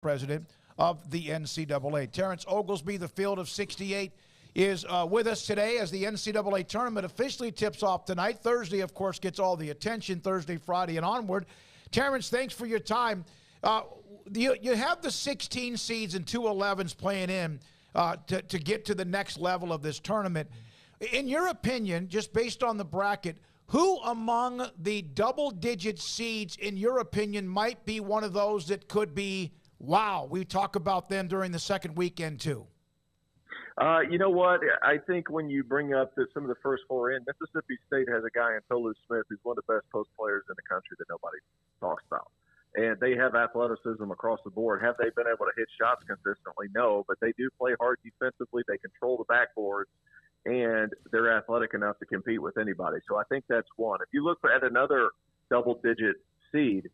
president of the NCAA. Terrence Oglesby, the field of 68, is with us today as the NCAA Tournament officially tips off tonight. Thursday, of course, gets all the attention, Thursday, Friday, and onward. Terrence, thanks for your time. You have the 16 seeds and 2 11s playing in to get to the next level of this tournament. In your opinion, just based on the bracket, who among the double-digit seeds, in your opinion, might be one of those that could be, wow, we talk about them during the second weekend too? You know what? I think when you bring up some of the first 4 in, Mississippi State has a guy in Tolu Smith who's one of the best post players in the country that nobody talks about. And they have athleticism across the board. Have they been able to hit shots consistently? No, but they do play hard defensively. They control the backboards, and they're athletic enough to compete with anybody. So I think that's one. If you look at another double-digit seed,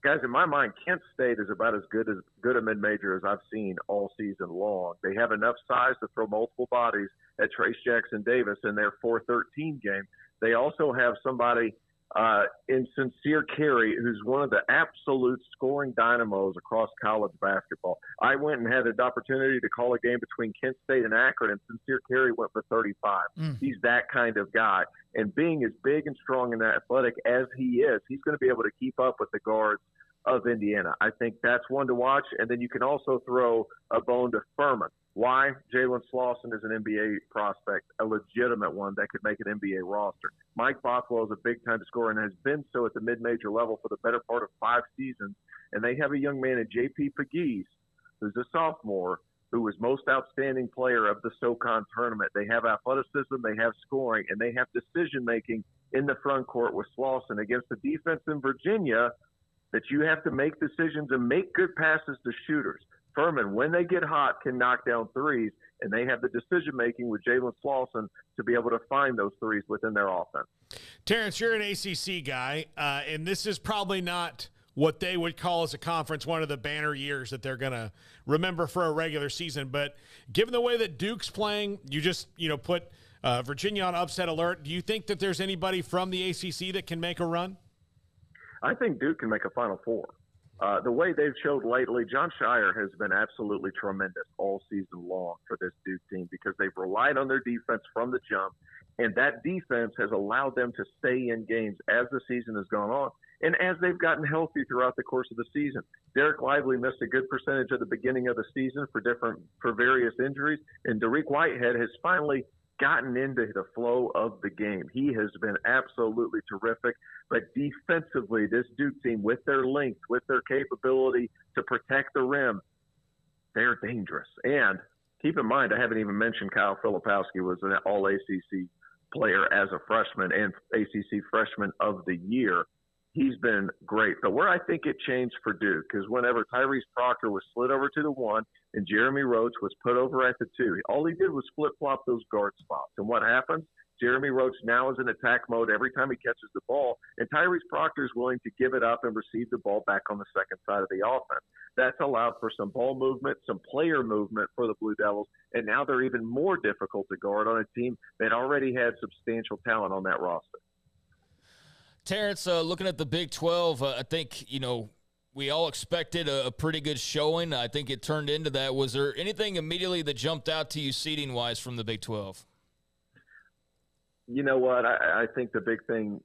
guys, in my mind, Kent State is about as good a mid-major as I've seen all season long. They have enough size to throw multiple bodies at Trace Jackson Davis in their 4-13 game. They also have somebody in Sincere Carey, who's one of the absolute scoring dynamos across college basketball. I went and had an opportunity to call a game between Kent State and Akron, and Sincere Carey went for 35. He's that kind of guy. And being as big and strong and athletic as he is, he's going to be able to keep up with the guards of Indiana. I think that's one to watch. And then you can also throw a bone to Furman. Why? Jalen Slauson is an NBA prospect, a legitimate one that could make an NBA roster. Mike Bothwell is a big-time scorer and has been so at the mid-major level for the better part of 5 seasons. And they have a young man in J.P. Pegues, who's a sophomore, who was most outstanding player of the SoCon tournament. They have athleticism, they have scoring, and they have decision-making in the front court with Slauson against the defense in Virginia that you have to make decisions and make good passes to shooters. Furman, when they get hot, can knock down threes, and they have the decision-making with Jalen Slauson to be able to find those threes within their offense. Terrence, you're an ACC guy, and this is probably not what they would call as a conference one of the banner years that they're going to remember for a regular season. But given the way that Duke's playing, you just put Virginia on upset alert. Do you think that there's anybody from the ACC that can make a run? I think Duke can make a Final Four. The way they've showed lately, John Shire has been absolutely tremendous all season long for this Duke team because they've relied on their defense from the jump, and that defense has allowed them to stay in games as the season has gone on and as they've gotten healthy throughout the course of the season. Derek Lively missed a good percentage at the beginning of the season for various injuries, and Dariq Whitehead has finally gotten into the flow of the game. He has been absolutely terrific. But defensively, this Duke team, with their length, with their capability to protect the rim, they're dangerous. And keep in mind, I haven't even mentioned Kyle Filipowski was an all-ACC player as a freshman and ACC Freshman of the Year. He's been great. But where I think it changed for Duke is whenever Tyrese Proctor was slid over to the 1 and Jeremy Roach was put over at the 2, all he did was flip-flop those guard spots. And what happens? Jeremy Roach now is in attack mode every time he catches the ball, and Tyrese Proctor is willing to give it up and receive the ball back on the second side of the offense. That's allowed for some ball movement, some player movement for the Blue Devils, and now they're even more difficult to guard on a team that already had substantial talent on that roster. Terrence, looking at the Big 12, I think, we all expected a pretty good showing. I think it turned into that. Was there anything immediately that jumped out to you seeding-wise from the Big 12? You know what? I think the big thing,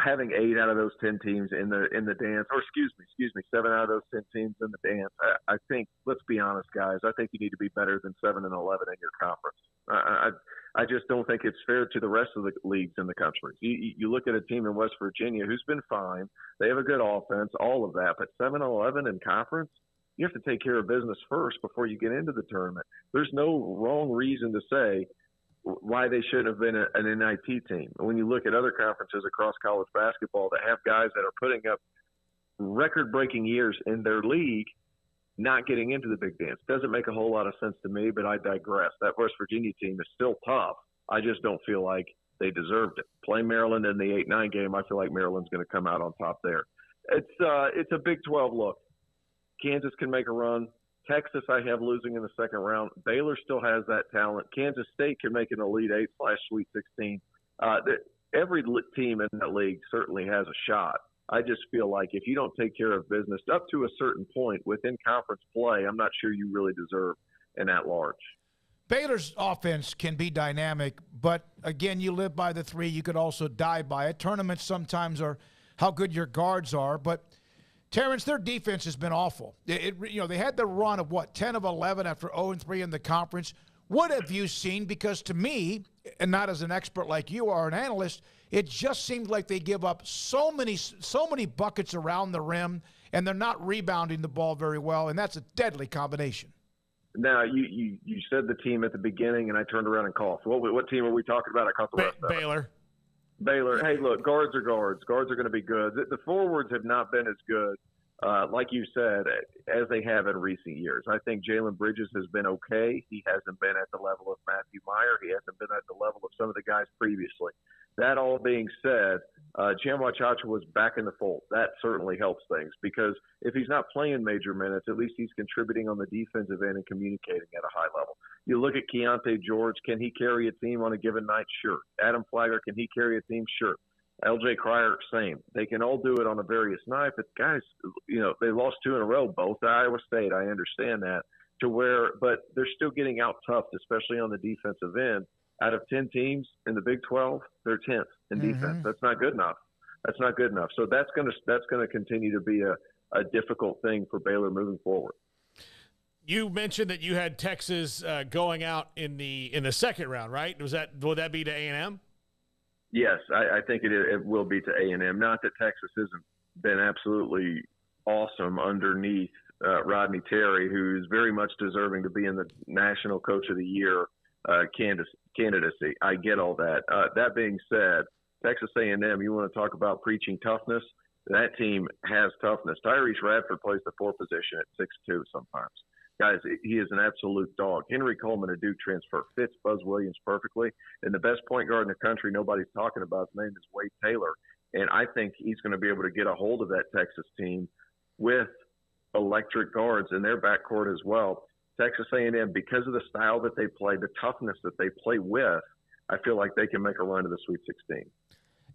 having 8 out of those 10 teams in the dance, or excuse me, 7 out of those 10 teams in the dance. I think, let's be honest, guys. I think you need to be better than 7 and 11 in your conference. I just don't think it's fair to the rest of the leagues in the country. You look at a team in West Virginia who's been fine. They have a good offense, all of that. But 7 and 11 in conference, you have to take care of business first before you get into the tournament. There's no wrong reason to say why they shouldn't have been an NIT team. When you look at other conferences across college basketball that have guys that are putting up record-breaking years in their league, not getting into the big dance doesn't make a whole lot of sense to me, but I digress. That West Virginia team is still tough. I just don't feel like they deserved it. Play Maryland in the 8-9 game, I feel like Maryland's going to come out on top there. It's a Big 12 look. Kansas can make a run. Texas, I have losing in the second round. Baylor still has that talent. Kansas State can make an Elite 8/Sweet 16. Every team in that league certainly has a shot. I just feel like if you don't take care of business up to a certain point within conference play, I'm not sure you really deserve an at-large. Baylor's offense can be dynamic, but again, you live by the three. You could also die by it. Tournaments sometimes are how good your guards are, but Terrence, their defense has been awful. They had the run of 10 of 11 after 0-3 in the conference. What have you seen? Because to me, and not as an expert like you are, an analyst, it just seems like they give up so many buckets around the rim, and they're not rebounding the ball very well, and that's a deadly combination. Now, you said the team at the beginning, and I turned around and coughed. What team are we talking about? I caught the rest of it. Baylor. Hey, look, guards are guards. Guards are going to be good. The forwards have not been as good, like you said, as they have in recent years. I think Jalen Bridges has been okay. He hasn't been at the level of Matthew Meyer. He hasn't been at the level of some of the guys previously. That all being said, Chamwa Chacha was back in the fold. That certainly helps things because if he's not playing major minutes, at least he's contributing on the defensive end and communicating at a high level. You look at Keontae George. Can he carry a team on a given night? Sure. Adam Flagler, can he carry a team? Sure. LJ Cryer, same. They can all do it on a various night, but guys, they lost 2 in a row, both at Iowa State. I understand that. But they're still getting out toughed, especially on the defensive end. Out of 10 teams in the Big 12, they're 10th in defense. That's not good enough. So that's going to continue to be a difficult thing for Baylor moving forward. You mentioned that you had Texas going out in the second round, right? Will that be to A&M? Yes, I think it will be to A&M. Not that Texas hasn't been absolutely awesome underneath Rodney Terry, who's very much deserving to be in the National Coach of the Year candidacy. I get all that. That being said, Texas A&M, you want to talk about preaching toughness? That team has toughness. Tyrese Radford plays the 4 position at 6'2" sometimes. Guys, he is an absolute dog. Henry Coleman, a Duke transfer, fits Buzz Williams perfectly. And the best point guard in the country nobody's talking about, his name is Wade Taylor. And I think he's going to be able to get a hold of that Texas team with electric guards in their backcourt as well. Texas A&M, because of the style that they play, the toughness that they play with, I feel like they can make a run to the Sweet 16.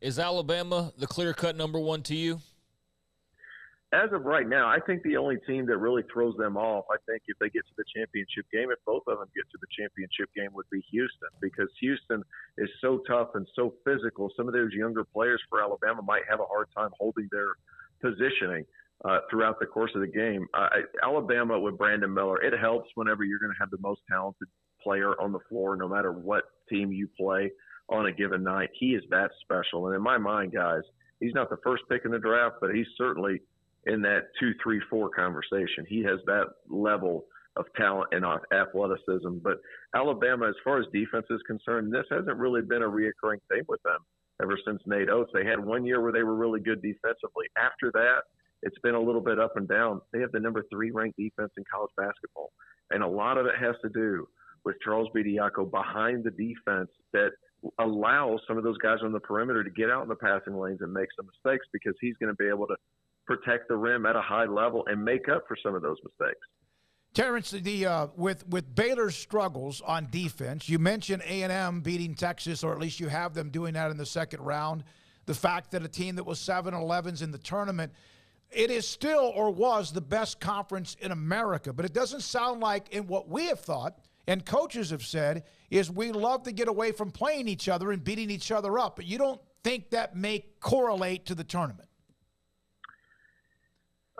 Is Alabama the clear-cut number 1 to you? As of right now, I think the only team that really throws them off, I think if they get to the championship game, if both of them get to the championship game, would be Houston, because Houston is so tough and so physical. Some of those younger players for Alabama might have a hard time holding their positioning throughout the course of the game. Alabama with Brandon Miller, it helps whenever you're going to have the most talented player on the floor, no matter what team you play on a given night. He is that special. And in my mind, guys, he's not the first pick in the draft, but he's certainly in that 2, 3, 4 conversation. He has that level of talent and athleticism. But Alabama, as far as defense is concerned, this hasn't really been a reoccurring thing with them ever since Nate Oates. They had 1 year where they were really good defensively. After that, it's been a little bit up and down. They have the number 3 ranked defense in college basketball. And a lot of it has to do with Charles Bediako behind the defense that allows some of those guys on the perimeter to get out in the passing lanes and make some mistakes, because he's going to be able to protect the rim at a high level and make up for some of those mistakes. Terrence, with Baylor's struggles on defense, you mentioned A&M beating Texas, or at least you have them doing that in the second round. The fact that a team that was 7-11s in the tournament, it is still or was the best conference in America. But it doesn't sound like, in what we have thought and coaches have said, is we love to get away from playing each other and beating each other up. But you don't think that may correlate to the tournament?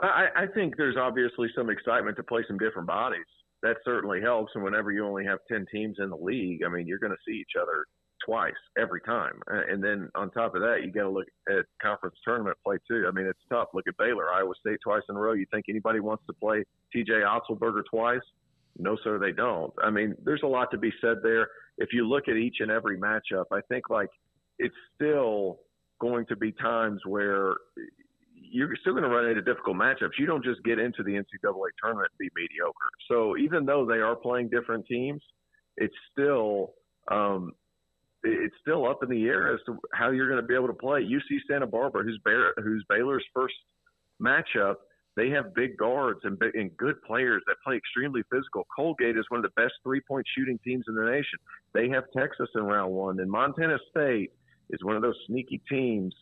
I think there's obviously some excitement to play some different bodies. That certainly helps. And whenever you only have 10 teams in the league, I mean, you're going to see each other twice every time. And then on top of that, you got to look at conference tournament play too. I mean, it's tough. Look at Baylor, Iowa State twice in a row. You think anybody wants to play TJ Otzelberger twice? No, sir, they don't. I mean, there's a lot to be said there. If you look at each and every matchup, I think it's still going to be times where you're still going to run into difficult matchups. You don't just get into the NCAA tournament and be mediocre. So even though they are playing different teams, it's still up in the air as to how you're going to be able to play. UC Santa Barbara, who's Baylor's first matchup, they have big guards and good players that play extremely physical. Colgate is one of the best three-point shooting teams in the nation. They have Texas in round 1. And Montana State is one of those sneaky teams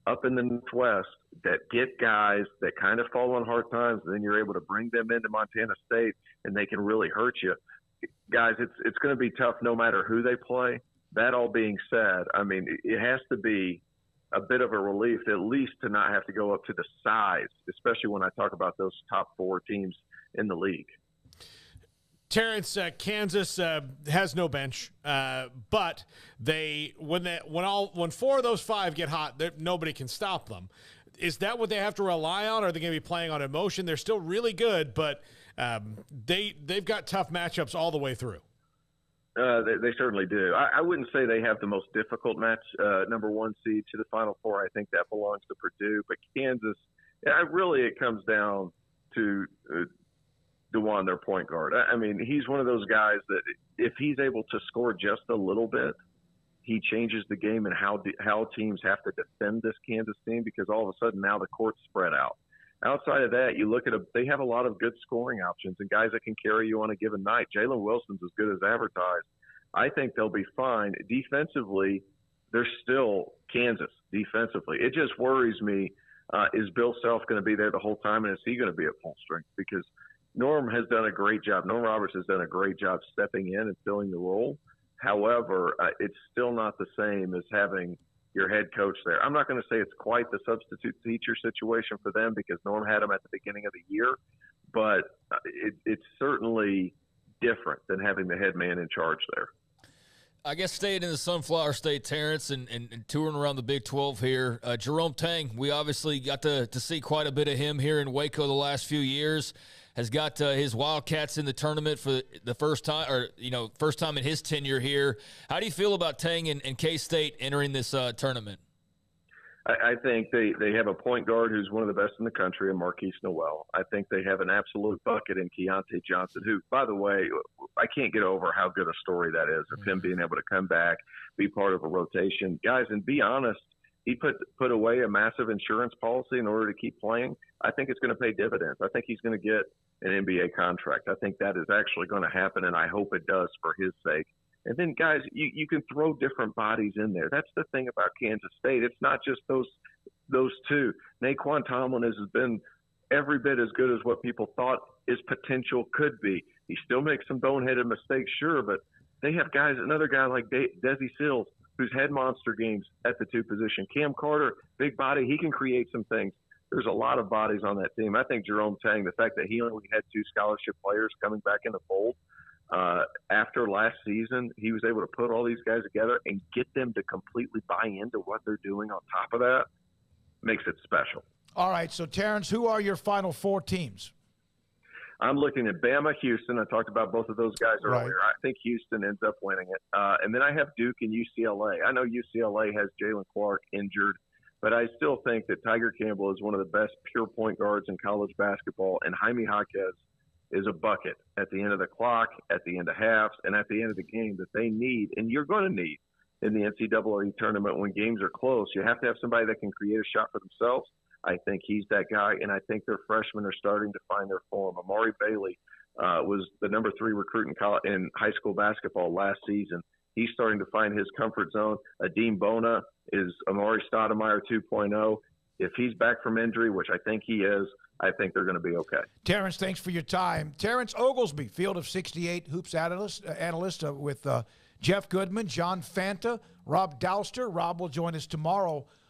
up in the Northwest that get guys that kind of fall on hard times, and then you're able to bring them into Montana State, and they can really hurt you. Guys, it's going to be tough no matter who they play. That all being said, I mean, it has to be a bit of a relief, at least to not have to go up to the size, especially when I talk about those top 4 teams in the league. Terrence, Kansas has no bench, but when 4 of those 5 get hot, nobody can stop them. Is that what they have to rely on? Or are they going to be playing on emotion? They're still really good, but they've got tough matchups all the way through. They certainly do. I wouldn't say they have the most difficult match, number 1 seed to the Final Four. I think that belongs to Purdue. But Kansas, really it comes down to DeJuan, their point guard. I mean, he's one of those guys that if he's able to score just a little bit, he changes the game and how teams have to defend this Kansas team, because all of a sudden now the court's spread out. Outside of that, you look at they have a lot of good scoring options and guys that can carry you on a given night. Jalen Wilson's as good as advertised. I think they'll be fine. Defensively, they're still Kansas defensively. It just worries me. Is Bill Self going to be there the whole time, and is he going to be at full strength? Because Norm has done a great job. Norm Roberts has done a great job stepping in and filling the role. However, it's still not the same as having your head coach there. I'm not going to say it's quite the substitute teacher situation for them, because Norm had them at the beginning of the year, but it's certainly different than having the head man in charge there. I guess staying in the Sunflower State, Terrence, and touring around the Big 12 here, Jerome Tang, we obviously got to see quite a bit of him here in Waco the last few years. Has got his Wildcats in the tournament for the first time, or first time in his tenure here. How do you feel about Tang and K-State entering this tournament? I think they have a point guard who's one of the best in the country, in Marquise Noel. I think they have an absolute bucket in Keontae Johnson, who, by the way, I can't get over how good a story that is of him being able to come back, be part of a rotation. Guys, and be honest, he put away a massive insurance policy in order to keep playing. I think it's going to pay dividends. I think he's going to get an NBA contract. I think that is actually going to happen, and I hope it does for his sake. And then, guys, you can throw different bodies in there. That's the thing about Kansas State. It's not just those 2. Naquan Tomlin has been every bit as good as what people thought his potential could be. He still makes some boneheaded mistakes, sure, but they have guys, another guy like Desi Sills, who's had monster games at the 2 position. Cam Carter, big body, he can create some things. There's a lot of bodies on that team. I think Jerome Tang, the fact that he only had 2 scholarship players coming back in the fold, after last season, he was able to put all these guys together and get them to completely buy into what they're doing on top of that. Makes it special. All right, so Terrence, who are your Final Four teams? I'm looking at Bama, Houston. I talked about both of those guys earlier. Right. I think Houston ends up winning it. And then I have Duke and UCLA. I know UCLA has Jalen Clark injured, but I still think that Tiger Campbell is one of the best pure point guards in college basketball, and Jaime Jaquez is a bucket at the end of the clock, at the end of halves, and at the end of the game that they need, and you're going to need in the NCAA tournament when games are close. You have to have somebody that can create a shot for themselves. I think he's that guy, and I think their freshmen are starting to find their form. Amari Bailey was the number 3 recruit in high school basketball last season. He's starting to find his comfort zone. Adeem Bona is Amari Stoudemire 2.0. If he's back from injury, which I think he is, I think they're going to be okay. Terrence, thanks for your time. Terrence Oglesby, Field of 68 Hoops analyst with Jeff Goodman, John Fanta, Rob Douster. Rob will join us tomorrow